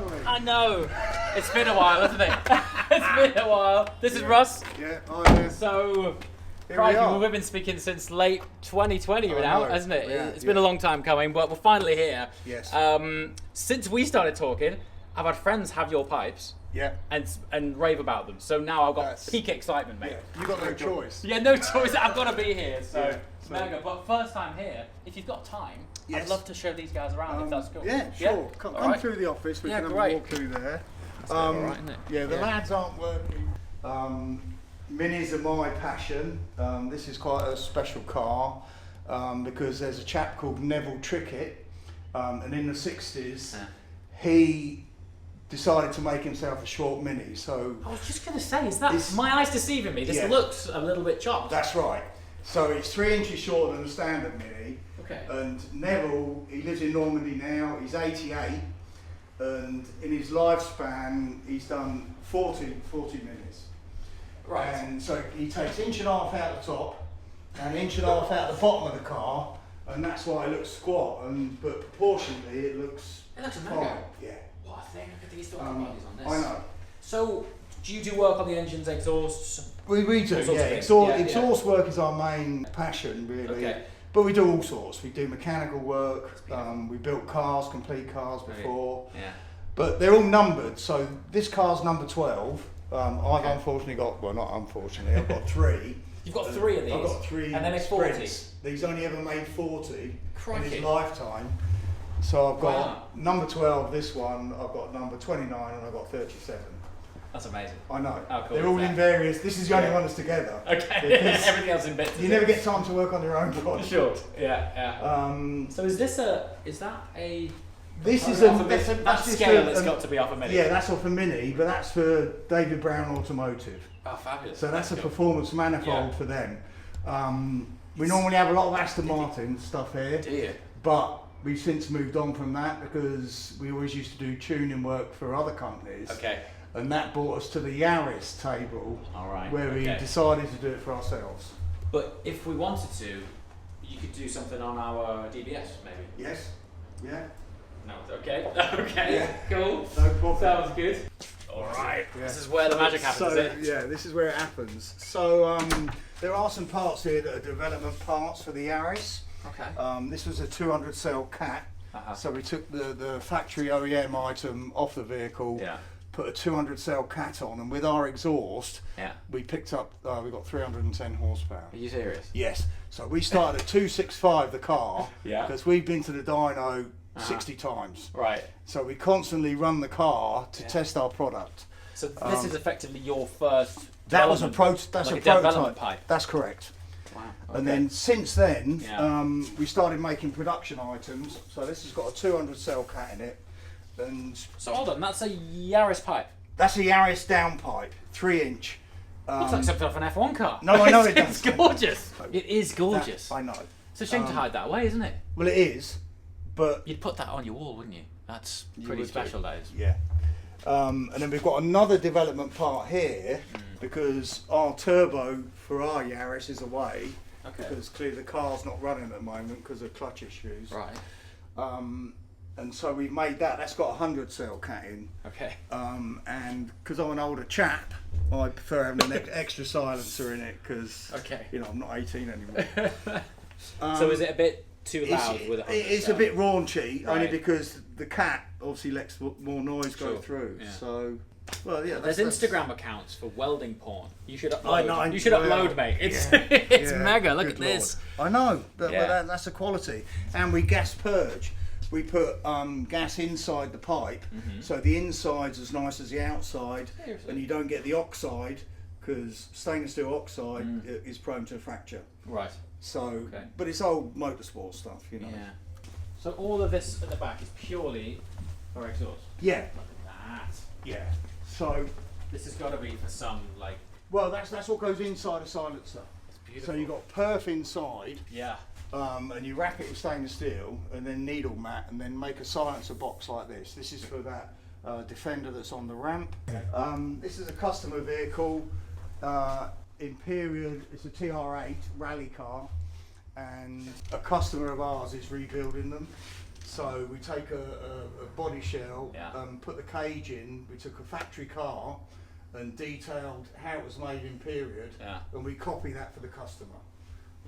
finally. I know. It's been a while, hasn't it? It's been a while. This is Russ. Yeah, hi. So, Here crikey, we are. we've been speaking since late 2020 I now, know. hasn't it? Yeah, It's been a long time coming, but we're finally here. Yes. Since we started talking, I've had friends have your pipes Yeah. and rave about them. So now I've got That's- peak excitement, mate. Yeah. You got no choice. Yeah, no choice. I've got to be here. So, Yeah, it's so- mega. But first time here, if you've got time, I'd Yes. love to show these guys around if that's cool. Yeah, sure. Come All right. through the office. We Yeah, can great. have a walk through there. all right, isn't it? Yeah, the Yeah. lads aren't working. Minis are my passion. This is quite a special car because there's a chap called Neville Trickett, and in the 60s, he decided to make himself a short Mini. So I was just going to say, is that It's- my eyes deceiving me? This Yeah. looks a little bit chopped. that's right. So it's 3 inches shorter than the standard Mini. Okay. And Neville, he lives in Normandy now. He's 88, and in his lifespan, he's done 40 Minis. Right. And so he takes 1.5 inches out the top and 1.5 inches out the bottom of the car, and that's why it looks squat. But proportionally, it looks looks fine. mega. Yeah. What a thing. Look at these little bodies on this. I know. So, do you do work on the engines, exhausts? We do, All sorts of yeah. things. Exhaust, Yeah, exhaust work is our main passion, really. Okay. But we do all sorts. We do mechanical work. beautiful. We built cars, complete cars Brilliant. before. Yeah. But they're all numbered. So this car's number 12. I've Okay. unfortunately got, well, not unfortunately, I've got 3. You've got 3 of these. I've got 3 And then it's 40. sprints. He's only ever made 40 in Crikey. his lifetime. So I've got Wow. number 12, this one, I've got number 29, and I've got 37. That's amazing. I know. How cool They're is all that? in various, this is the only Yeah. one that's together. Okay. Because Everything else in bits. You never get time to work on your own project. Sure. Yeah, yeah. So is that a... This is off a, a that's, that that's just scale a- that's got to be off a Mini? Yeah, that's off a Mini, but that's for David Brown Automotive. Oh, fabulous. So that's a cool. performance manifold Yeah. for them. We normally have a lot of Aston Martin stuff here, Do you? but we've since moved on from that because we always used to do tuning work for other companies. Okay. And that brought us to the Yaris table, All right. where we okay. decided to do it for ourselves. But if we wanted to, you could do something on our DBS, maybe. Yes? Yeah? No. Okay. Okay. Yeah. Cool. No problem. Sounds good. All right. Yeah. This is where the magic happens, is it? Yeah, this is where it happens. So there are some parts here that are development parts for the Yaris. Okay. This was a 200 cell cat. So we took the factory OEM item off the vehicle, Yeah. put a 200 cell cat on, and with our exhaust, Yeah. we picked up, we got 310 horsepower. Are you serious? Yes. So we started at 265 the car, Yeah. because we've been to the dyno 60 times. Right. So we constantly run the car to Yeah. test our product. So this is effectively your first. That was a development- that's like a development prototype. pipe. That's correct. Wow. And okay. then since then, Yeah. we started making production items. So this has got a 200 cell cat in it, and So hold on, that's a Yaris pipe. that's a Yaris downpipe, 3 inch. Looks like something off an F1 car. No, I know it It's does. gorgeous. It is gorgeous. I know. It's a shame to hide that away, isn't it? Well, it is, but You'd put that on your wall, wouldn't you? That's You pretty would do. special, that is. yeah. And then we've got another development part here because our turbo for our Yaris is away. Okay. Because clearly the car's not running at the moment because of clutch issues. Right. And so we've made that. That's got a 100 cell cat in. Okay. And because I'm an older chap, I prefer having an extra silencer in it because Okay. you know I'm not 18 anymore. So is it a bit too loud with a It's a bit raunchy, only Right. because the cat obviously lets more noise go Sure, through. yeah. So, well, yeah. There's that's- Instagram accounts for welding porn. You should upload. I know, you should well, upload, mate. It's yeah, it's yeah, mega. Look good at this. Lord. I know, but Yeah. that's the quality. And we gas purge. We put gas inside the pipe, so the inside's as nice as the outside, Seriously? and you don't get the oxide because stainless steel oxide is prone to fracture. Right. So, Okay. but it's old motorsport stuff, you know. Yeah. So all of this at the back is purely for exhaust. Yeah, Look at that. yeah. So, This has got to be for some like. well, that's what goes inside a silencer. It's beautiful. So you've got perf inside, Yeah. and you wrap it with stainless steel, and then needle mat, and then make a silencer box like this. This is for that Defender that's on the ramp. This is a customer vehicle. Imperial, it's a TR8 rally car, and a customer of ours is rebuilding them. So we take a body shell, Yeah. put the cage in. We took a factory car and detailed how it was made in period, Yeah. and we copy that for the customer.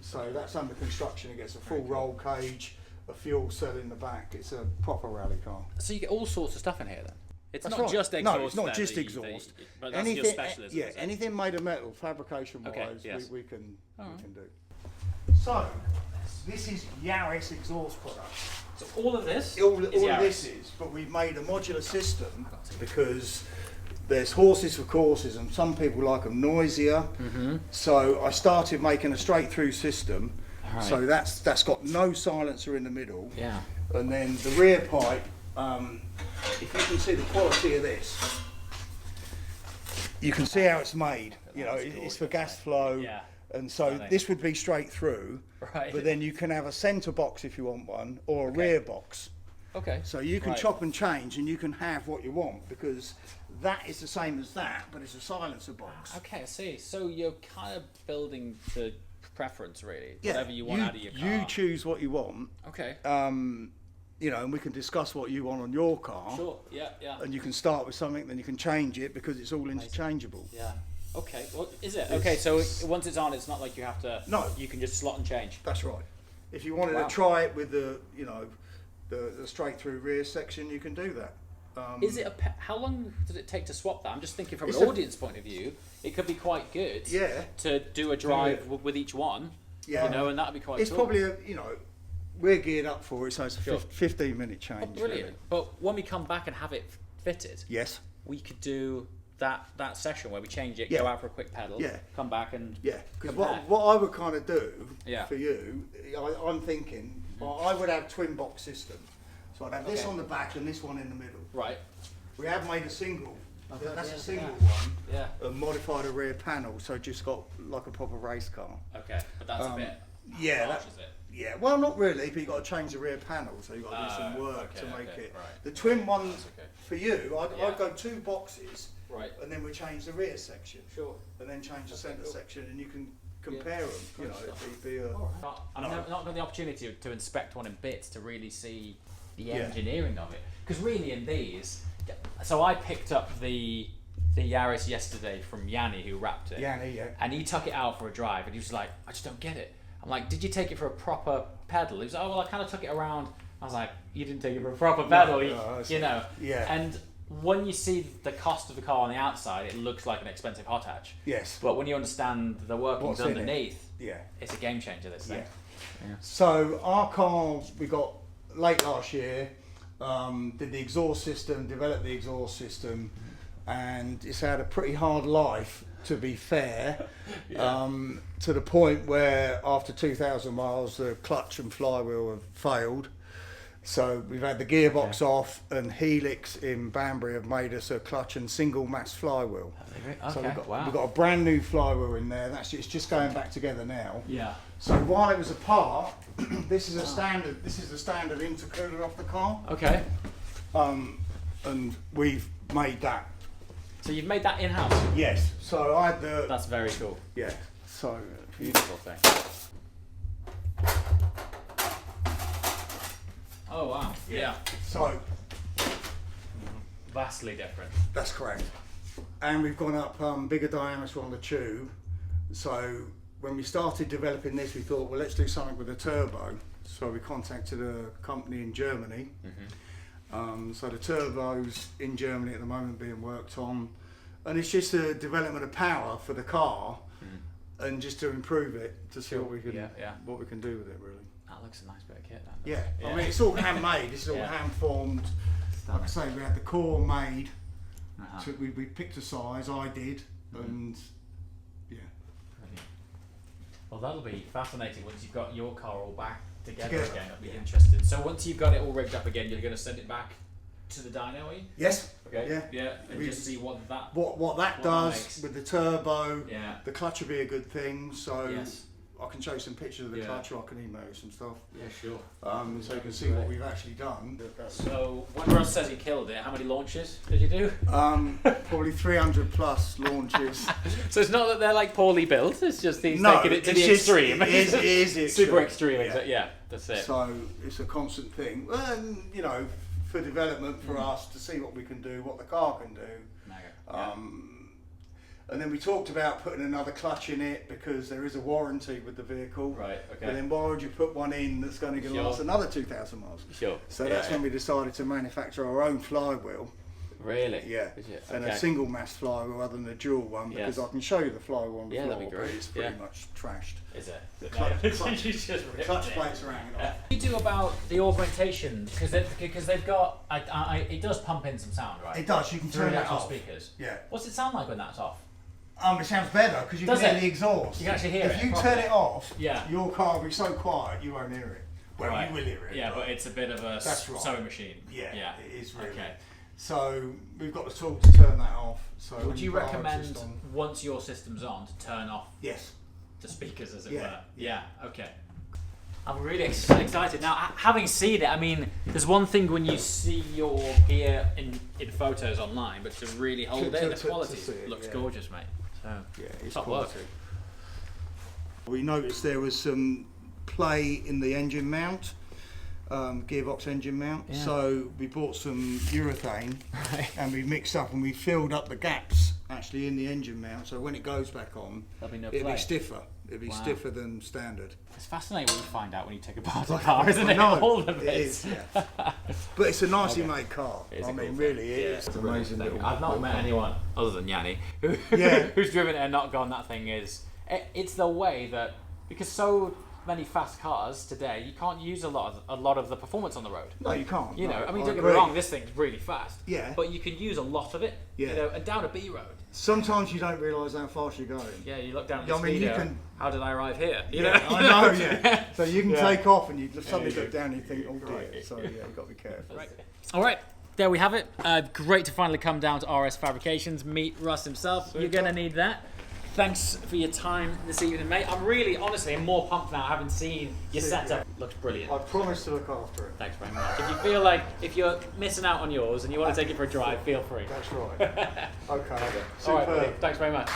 So that's under construction. It gets a full roll cage, a fuel cell in the back. It's a proper rally car. So you get all sorts of stuff in here then? It's That's not right. just exhaust. No, it's not then, just the- exhaust. but that's your specialism. Yeah, is it? anything made of metal, fabrication wise, Okay, yes. we can Alright. do. So this is Yaris exhaust products. So all of this All is of Yaris. this is, but we've made a modular system because there's horses for courses, and some people like them noisier. Mm-hmm. So I started making a straight through system. Right. So that's got no silencer in the middle. Yeah. And then the rear pipe, if you can see the quality of this, you can see how it's made. You know, That's it's for gorgeous, gas flow. Yeah. And so Stunning. this would be straight through, Right. but then you can have a centre box if you want one, or a Okay. rear box. Okay. So you can Right. chop and change, and you can have what you want, because that is the same as that, but it's a silencer box. Okay, I see. So you're kind of building the preference, really. Yeah, Whatever you want out of your car. You choose what you want, Okay. you know, and we can discuss what you want on your car. Sure. Yeah. Yeah. And you can start with something, then you can change it because it's all interchangeable. Yeah. Okay. Well, is it? Okay. So once it's on, it's not like you have to. No. You can just slot and change. That's right. If you wanted Wow. to try it with the, you know, the straight through rear section, you can do that. Is it how long does it take to swap that? I'm just thinking from It's an a- audience point of view, it could be quite good. Yeah. To do a drive with each one. Yeah. You know, and that'd be quite. It's cool. probably a, you know, we're geared up for it, so it's a Sure. 15-minute change. Oh, brilliant. Really. But when we come back and have it fitted, Yes. we could do that session where we change it, Yeah. go out for a quick pedal, Yeah. come back and Yeah, because compare. what I would kind of do Yeah. for you, I'm thinking, well, I would have twin box system. So I'd have this Okay. on the back and this one in the middle. Right. We have made a single. That's yeah, a single yeah. one. Yeah. And modified a rear panel, so just got like a proper race car. Okay, but that's a bit. Yeah, harsh, that- is it? Yeah, well, not really, but you've got to change the rear panel, so you've got to do some work okay, to make okay, it. right. The twin ones, That's okay. for you, I'd Yeah. go 2 boxes, Right. and then we change the rear section. Sure. And then change the Okay, centre cool. section, and you can compare them. You Good know, stuff. it'd be a. I've No. not got the opportunity to inspect one in bits to really see the Yeah. engineering of it. Because really, in these, so I picked up the Yaris yesterday from Yanni, who wrapped it. Yanni, yeah. And he took it out for a drive, and he was like, "I just don't get it." I'm like, "Did you take it for a proper pedal?" He was like, "Oh well, I kind of took it around." I was like, "You didn't take it for a proper pedal, you know." Yeah. And when you see the cost of the car on the outside, it looks like an expensive hot hatch. Yes. But when you understand the workings What's in it? underneath, Yeah. it's a game changer. This thing. Yeah. So our car we got late last year, did the exhaust system, developed the exhaust system, and it's had a pretty hard life, to be fair. To the point where after 2,000 miles the clutch and flywheel have failed. So we've had the gearbox off, and Helix in Banbury have made us a clutch and single mass flywheel. So Okay. we've got a brand new flywheel in there. It's just going back together now. Yeah. So while it was apart, this is a standard. This is the standard intercooler off the car, Okay. and we've made that. So you've made that in house. Yes. So I had the That's very cool. yeah. So Beautiful thing. Oh wow. Yeah. so Vastly different. that's correct. And we've gone up bigger diameter on the tube. So when we started developing this, we thought, well, let's do something with a turbo. So we contacted a company in Germany. So the turbo's in Germany at the moment being worked on, and it's just a development of power for the car, and just to improve it to see what we can what we can do with it really. That looks a nice bit of kit. Then. Yeah, I mean it's all handmade. This is all Yeah. hand formed. Like I say, we had the core made. Uh-huh. So we picked a size. I did, and yeah. Brilliant. Well, that'll be fascinating once you've got your car all back together Together, again. I'll be yeah. interested. So once you've got it all rigged up again, you're going to send it back to the dyno, are you? Yes. Okay. Yeah. Yeah. And We- just see what that. What that What that does makes. with the turbo. Yeah. The clutch will be a good thing. So Yes. I can show you some pictures of the clutch, or I can email you some stuff. Yeah, sure. So you can see what we've actually done. So when Russ says he killed it, how many launches did you do? Probably 300 plus launches. So it's not that they're like poorly built, it's just he's taking it to the extreme. It is the super extreme. Yeah. That's it. So it's a constant thing. And, you know, for development for us to see what we can do, what the car can do. And then we talked about putting another clutch in it because there is a warranty with the vehicle. Right, okay. And then why would you put one in that's going to last another 2,000 miles? Sure. So that's when we decided to manufacture our own flywheel. Really? Yeah. And a single mass flywheel rather than a dual one, because I can show you the flywheel on the floor, that'd be great. but it's pretty much trashed. Is it? The clutch plates are hanging off. What do you do about the augmentation? Because they've got, it does pump in some sound, right? It does. You can turn that off. Speakers. Yeah. What's it sound like when that's off? It sounds better because you can hear the exhaust. You can actually hear it. If you turn it off, yeah, your car will be so quiet you won't hear it. Well, you will hear it. Yeah, but it's a bit of a sewing machine. Yeah, it is really. Okay. So we've got the tool to turn that off. So would you recommend once your system's on to turn off? Yes. The speakers, as it were. Yeah. Okay. I'm really excited now. Having seen it, I mean, there's one thing when you see your gear in photos online, but to really hold it, the quality looks gorgeous, mate. So yeah, it's top work. We noticed there was some play in the engine mount. Gearbox engine mount, so we bought some urethane and we mixed up and we filled up the gaps actually in the engine mount, so when it goes back on it'll be stiffer. It'll be stiffer than standard. It's fascinating what you find out when you take apart a car, isn't it? All of it is, yeah. But it's a nicely made car. I mean, really is. It's an amazing little. I've not met anyone other than Yanni who's driven it and not gone, that thing is. It's the way that, because so many fast cars today, you can't use a lot of the performance on the road. No, you can't. You know, I mean, don't get me wrong, this thing's really fast. Yeah. But you can use a lot of it. Yeah. You know, and down a B road. Sometimes you don't realise how fast you're going. Yeah, you look down at the speedo. How did I arrive here? You know? I know. Yeah. So you can take off and you just suddenly look down and you think, oh dear. So yeah, you've got to be careful. Right. All right. There we have it. Great to finally come down to RS Fabrications, meet Russ himself. Super. You're going to need that. Thanks for your time this evening, mate. I'm really, honestly, I'm more pumped now having seen your setup. Looks brilliant. I promise to look after it. Thanks very much. If you feel like, if you're missing out on yours and you want to take it for a drive, feel free. That's right. Okay. All right, buddy. Thanks very much.